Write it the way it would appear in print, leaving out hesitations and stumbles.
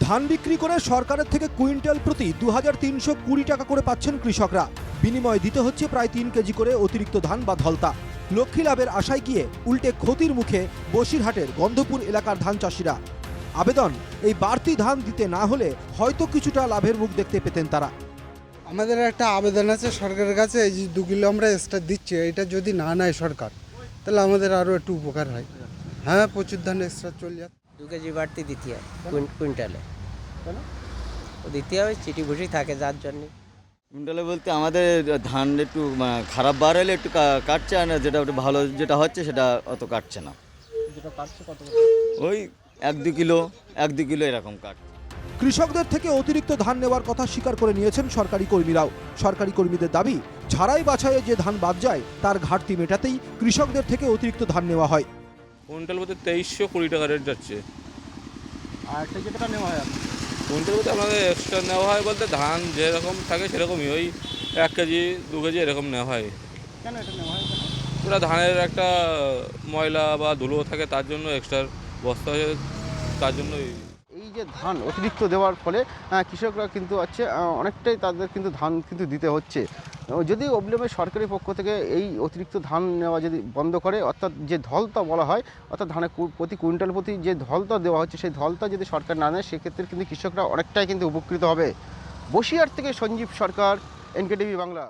ধান বিক্রি করে সরকারের থেকে কুইন্টাল প্রতি 2320 টাকা করে পাচ্ছেন কৃষকরা। বিনিময়ে দিতে হচ্ছে প্রায় 3 কেজি করে অতিরিক্ত ধান বা ধলতা। লক্ষ্মী লাভের আশায় গিয়ে উল্টে ক্ষতির মুখে বসিরহাটের গন্ধপুর এলাকার ধান চাষিরা। আবেদন, এই বাড়তি ধান দিতে না হলে হয়তো কিছুটা লাভের মুখ দেখতে পেতেন তারা। আমাদের একটা আবেদন আছে সরকারের কাছে, এই যে 2 কিলো আমরা এক্সট্রা দিচ্ছি, এটা যদি না নেয় সরকার তাহলে আমাদের আরও একটু উপকার হয়। হ্যাঁ, প্রচুর ধান এক্সট্রা চলে যাচ্ছে। 2 কেজি বাড়তি দিতে হয় কুইন্টালে। দিতে হবে, চিটি বসি থাকে যার জন্য। কুইন্টালে বলতে আমাদের ধান একটু খারাপ বার হলে একটু কাটছে, আর যেটা একটু ভালো যেটা হচ্ছে সেটা অত কাটছে না। ওই 1-2 কিলো এরকম কাটছে। কৃষকদের থেকে অতিরিক্ত ধান নেওয়ার কথা স্বীকার করে নিয়েছেন সরকারি কর্মীরাও। সরকারি কর্মীদের দাবি, ঝাড়াই বাছাইয়ে যে ধান বাদ যায় তার ঘাটতি মেটাতেই কৃষকদের থেকে অতিরিক্ত ধান নেওয়া হয়। কুইন্টাল বলতে 2320 টাকা রেট যাচ্ছে। আর যে টাকা নেওয়া হয় কুইন্টাল বলতে আমাদের এক্সট্রা নেওয়া হয় বলতে ধান যেরকম থাকে সেরকমই, ওই 1 কেজি 2 কেজি এরকম নেওয়া হয়। কেন এটা নেওয়া হয়? পুরো ধানের একটা ময়লা বা ধুলো থাকে, তার জন্য এক্সট্রা বস্তা হয়ে, তার জন্য এই যে ধান অতিরিক্ত দেওয়ার ফলে কৃষকরা কিন্তু অনেকটাই তাদের কিন্তু ধান কিন্তু দিতে হচ্ছে। যদি অবিলম্বে সরকারি পক্ষ থেকে এই অতিরিক্ত ধান নেওয়া যদি বন্ধ করে, অর্থাৎ যে ধলতা বলা হয়, অর্থাৎ ধানের প্রতি কুইন্টাল প্রতি যে ধলতা দেওয়া হচ্ছে সেই ধলতা যদি সরকার না নেয়, সেক্ষেত্রে কিন্তু কৃষকরা অনেকটাই কিন্তু উপকৃত হবে। বসিরহাট থেকে সঞ্জীব সরকার, NKTV বাংলা।